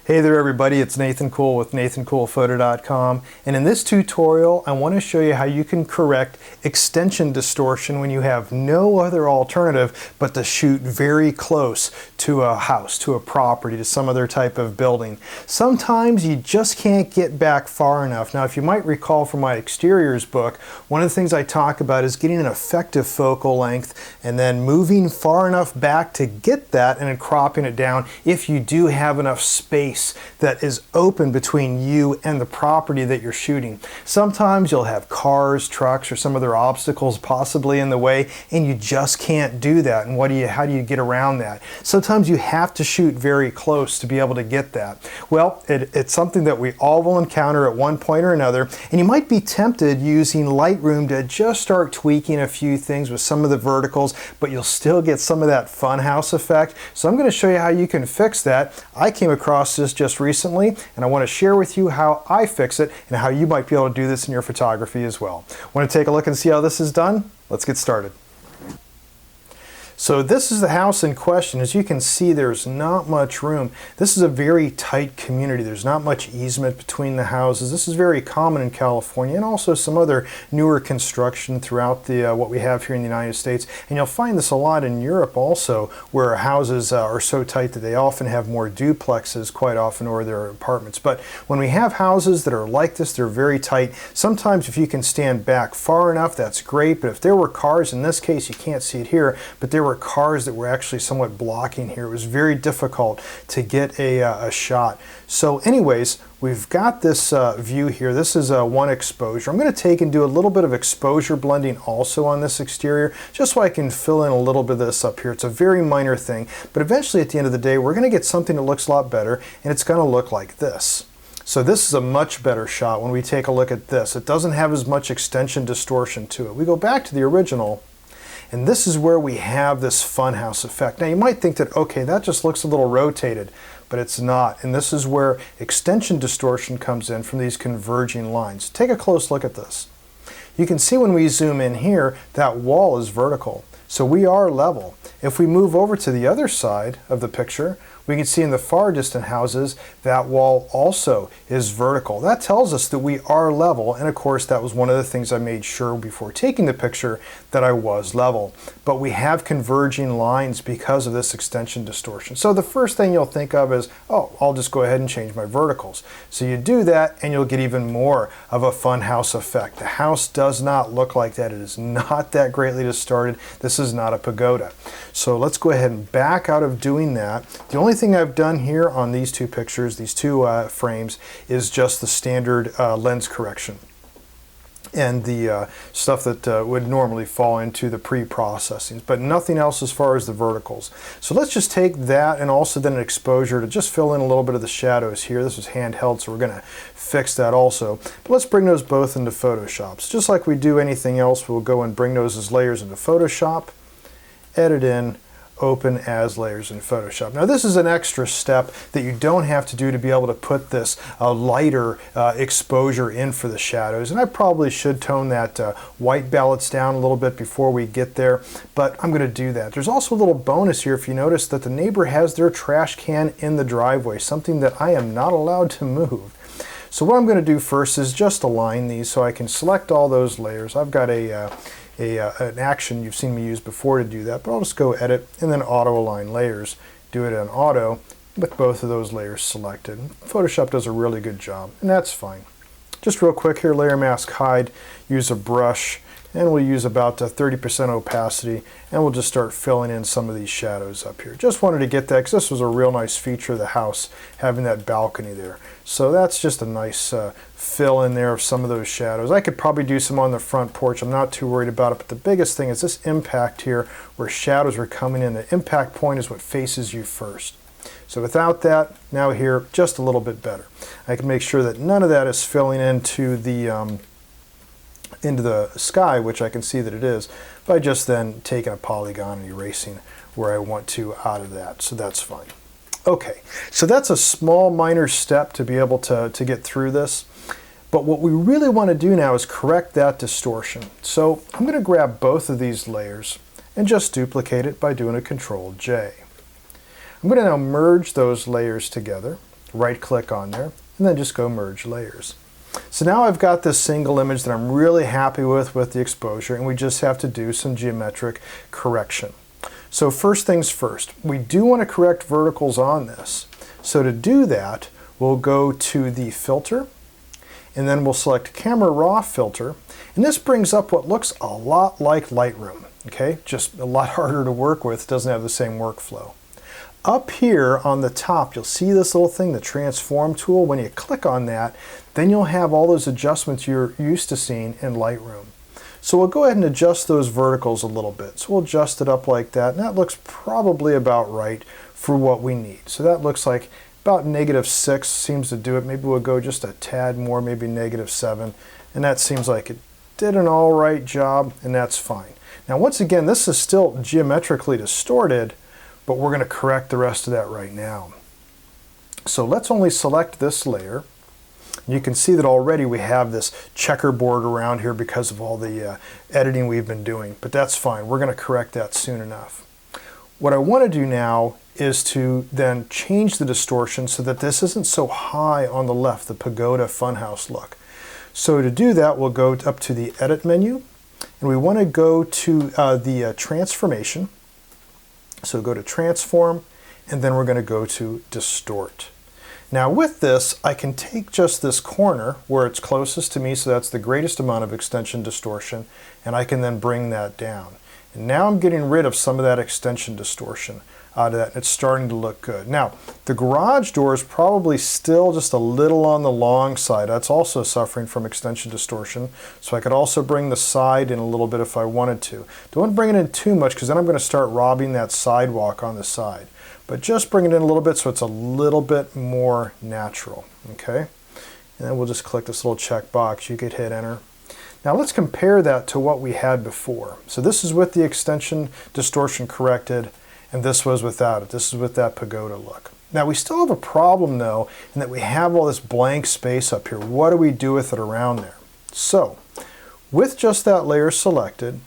Hey there everybody, it's Nathan Cool with nathancoolphoto.com, and in this tutorial I want to show you how you can correct extension distortion when you have no other alternative but to shoot very close to a house, to a property, to some other type of building. Sometimes you just can't get back far enough. Now if you might recall from my exteriors book, one of the things I talk about is getting an effective focal length and then moving far enough back to get that and then cropping it down if you do have enough space that is open between you and the property that you're shooting. Sometimes you'll have cars, trucks, or some other obstacles possibly in the way, and you just can't do that. And how do you get around that? Sometimes you have to shoot very close to be able to get that. Well, it's something that we all will encounter at one point or another, and you might be tempted using Lightroom to just start tweaking a few things with some of the verticals, but you'll still get some of that funhouse effect. So I'm going to show you how you can fix that. I came across this just recently, and I want to share with you how I fix it and how you might be able to do this in your photography as well. Want to take a look and see how this is done? Let's get started. So this is the house in question. As you can see, there's not much room. This is a very tight community. There's not much easement between the houses. This is very common in California and also some other newer construction throughout what we have here in the United States. And you'll find this a lot in Europe also, where houses are so tight that they often have more duplexes quite often, or their apartments. But when we have houses that are like this, they're very tight. Sometimes if you can stand back far enough, that's great. But if there were cars, in this case you can't see it here, but there were cars that were actually somewhat blocking here. It was very difficult to get a shot. So anyways, we've got this view here. This is one exposure. I'm going to take and do a little bit of exposure blending also on this exterior, just so I can fill in a little bit of this up here. It's a very minor thing, but eventually at the end of the day, we're going to get something that looks a lot better, and it's going to look like this. So this is a much better shot when we take a look at this. It doesn't have as much extension distortion to it. We go back to the original, and this is where we have this funhouse effect. Now you might think that, okay, that just looks a little rotated, but it's not. And this is where extension distortion comes in from these converging lines. Take a close look at this. You can see when we zoom in here, that wall is vertical. So we are level. If we move over to the other side of the picture, we can see in the far distant houses that wall also is vertical. That tells us that we are level, and of course that was one of the things I made sure before taking the picture that I was level. But we have converging lines because of this extension distortion. So the first thing you'll think of is, oh, I'll just go ahead and change my verticals. So you do that and you'll get even more of a funhouse effect. The house does not look like that. It is not that greatly distorted. This is not a pagoda. So let's go ahead and back out of doing that. The only thing I've done here on these two pictures, these two frames, is just the standard lens correction and the stuff that would normally fall into the pre-processing, but nothing else as far as the verticals. So let's just take that and also then an exposure to just fill in a little bit of the shadows here. This is handheld, so we're going to fix that also. But let's bring those both into Photoshop. So just like we do anything else, we'll go and bring those as layers into Photoshop, edit in, open as layers in Photoshop. Now this is an extra step that you don't have to do to be able to put this lighter exposure in for the shadows, and I probably should tone that white balance down a little bit before we get there, but I'm going to do that. There's also a little bonus here. If you notice that the neighbor has their trash can in the driveway, something that I am not allowed to move. So what I'm going to do first is just align these so I can select all those layers. I've got an action you've seen me use before to do that, but I'll just go edit and then auto align layers. Do it in auto with both of those layers selected. Photoshop does a really good job, and that's fine. Just real quick here, layer mask hide, use a brush, and we'll use about 30% opacity, and we'll just start filling in some of these shadows up here. Just wanted to get that because this was a real nice feature of the house, having that balcony there. So that's just a nice fill in there of some of those shadows. I could probably do some on the front porch. I'm not too worried about it, but the biggest thing is this impact here where shadows are coming in. The impact point is what faces you first. So without that, now here, just a little bit better. I can make sure that none of that is filling into the sky, which I can see that it is, by just then taking a polygon and erasing where I want to out of that. So that's fine. Okay, so that's a small minor step to be able to get through this. But what we really want to do now is correct that distortion. So I'm going to grab both of these layers and just duplicate it by doing a Control J. I'm going to now merge those layers together. right click on there, and then just go merge layers. So now I've got this single image that I'm really happy with the exposure, and we just have to do some geometric correction. So first things first, we do want to correct verticals on this. So to do that, we'll go to the filter, and then we'll select Camera Raw Filter, and this brings up what looks a lot like Lightroom, okay? Just a lot harder to work with, doesn't have the same workflow. Up here on the top, you'll see this little thing, the transform tool. When you click on that, then you'll have all those adjustments you're used to seeing in Lightroom. So we'll go ahead and adjust those verticals a little bit. So we'll adjust it up like that, and that looks probably about right for what we need. So that looks like about -6 seems to do it. Maybe we'll go just a tad more, maybe -7, and that seems like it did an all right job, and that's fine. Now once again, this is still geometrically distorted, but we're going to correct the rest of that right now. So let's only select this layer. You can see that already we have this checkerboard around here because of all the editing we've been doing, but that's fine. We're going to correct that soon enough. What I want to do now is to then change the distortion so that this isn't so high on the left, the pagoda funhouse look. So to do that, we'll go up to the Edit menu, and we want to go to the Transformation. So go to Transform, and then we're going to go to Distort. Now with this, I can take just this corner where it's closest to me, so that's the greatest amount of extension distortion, and I can then bring that down. And now I'm getting rid of some of that extension distortion out of that. It's starting to look good. Now, the garage door is probably still just a little on the long side. That's also suffering from extension distortion. So I could also bring the side in a little bit if I wanted to. Don't want to bring it in too much because then I'm going to start robbing that sidewalk on the side. But just bring it in a little bit so it's a little bit more natural, okay? And then we'll just click this little check box. You could hit enter. Now let's compare that to what we had before. So this is with the extension distortion corrected, and this was without it. This is with that pagoda look. Now we still have a problem though, in that we have all this blank space up here. What do we do with it around there? So with just that layer selected,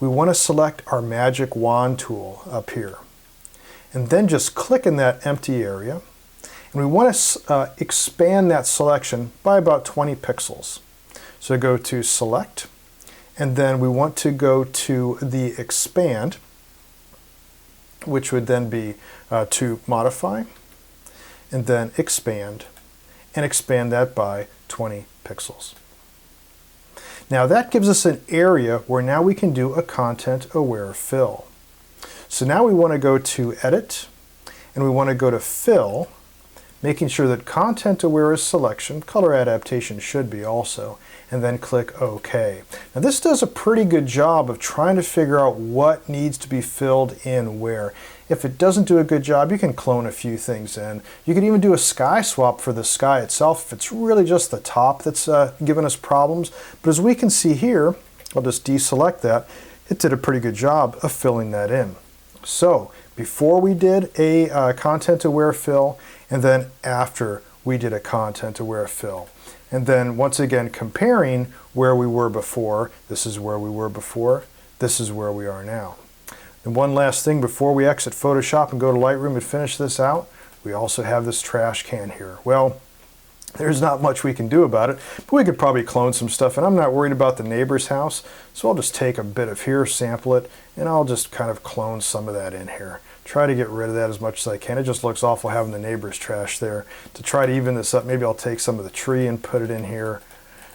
we want to select our magic wand tool up here. And then just click in that empty area. And we want to expand that selection by about 20 pixels. So go to Select, and then we want to go to the Expand, which would then be to Modify, and then Expand, and expand that by 20 pixels. Now that gives us an area where now we can do a content-aware fill. So now we want to go to Edit, and we want to go to Fill, making sure that content-aware is selection, color adaptation should be also, and then click OK. Now this does a pretty good job of trying to figure out what needs to be filled in where. If it doesn't do a good job, you can clone a few things in. You could even do a sky swap for the sky itself if it's really just the top that's giving us problems. But as we can see here, I'll just deselect that, it did a pretty good job of filling that in. So before we did a content-aware fill, and then after we did a content-aware fill. And then once again comparing where we were before, this is where we were before, this is where we are now. And one last thing before we exit Photoshop and go to Lightroom and finish this out, we also have this trash can here. Well, there's not much we can do about it, but we could probably clone some stuff, and I'm not worried about the neighbor's house, so I'll just take a bit of here, sample it, and I'll just kind of clone some of that in here. Try to get rid of that as much as I can. It just looks awful having the neighbor's trash there. To try to even this up, maybe I'll take some of the tree and put it in here.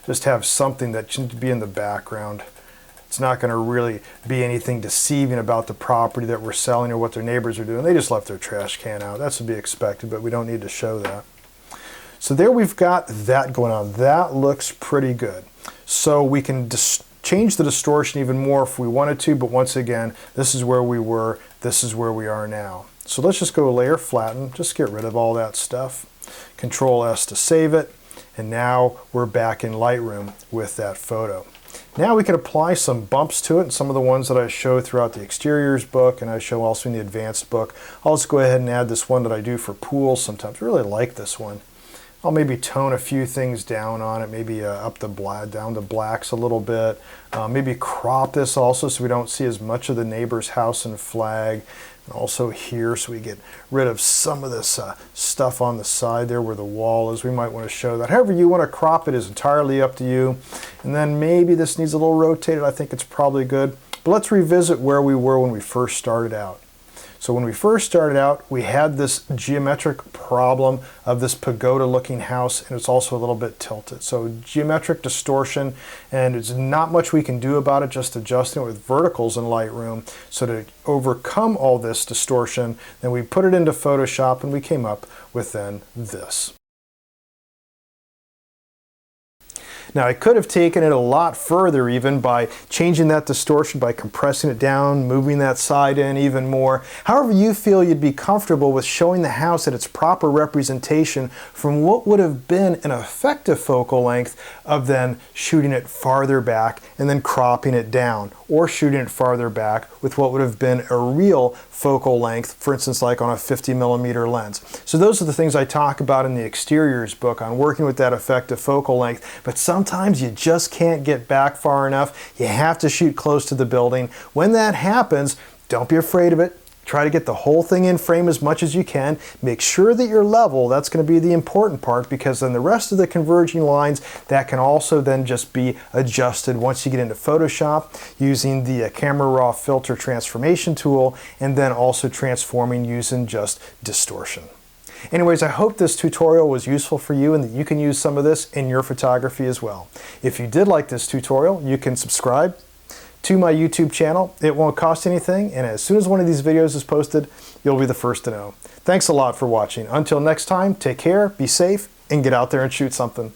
Just have something that should be in the background. It's not going to really be anything deceiving about the property that we're selling or what their neighbors are doing. They just left their trash can out. That's to be expected, but we don't need to show that. So there we've got that going on. That looks pretty good. So we can change the distortion even more if we wanted to, but once again, this is where we were, this is where we are now. So let's just go layer flatten, just get rid of all that stuff. Control S to save it, and now we're back in Lightroom with that photo. Now we can apply some bumps to it, and some of the ones that I show throughout the exteriors book, and I show also in the advanced book. I'll just go ahead and add this one that I do for pools sometimes. I really like this one. I'll maybe tone a few things down on it, maybe up the down the blacks a little bit. Maybe crop this also so we don't see as much of the neighbor's house and flag. And also here, so we get rid of some of this stuff on the side there where the wall is. We might want to show that. However you want to crop it is entirely up to you. And then maybe this needs a little rotated. I think it's probably good. But let's revisit where we were when we first started out. So when we first started out, we had this geometric problem of this pagoda-looking house, and it's also a little bit tilted. So geometric distortion, and there's not much we can do about it, just adjusting it with verticals in Lightroom. So to overcome all this distortion, then we put it into Photoshop, and we came up with then this. Now I could have taken it a lot further even by changing that distortion, by compressing it down, moving that side in even more. However you feel you'd be comfortable with showing the house at its proper representation from what would have been an effective focal length of then shooting it farther back and then cropping it down, or shooting it farther back with what would have been a real focal length, for instance like on a 50mm lens. So those are the things I talk about in the exteriors book on working with that effective focal length, but sometimes you just can't get back far enough. You have to shoot close to the building. When that happens, don't be afraid of it. Try to get the whole thing in frame as much as you can. Make sure that you're level. That's going to be the important part, because then the rest of the converging lines, that can also then just be adjusted once you get into Photoshop using the Camera Raw filter transformation tool, and then also transforming using just distortion. Anyways, I hope this tutorial was useful for you and that you can use some of this in your photography as well. If you did like this tutorial, you can subscribe to my YouTube channel. It won't cost anything, and as soon as one of these videos is posted, you'll be the first to know. Thanks a lot for watching. Until next time, take care, be safe, and get out there and shoot something.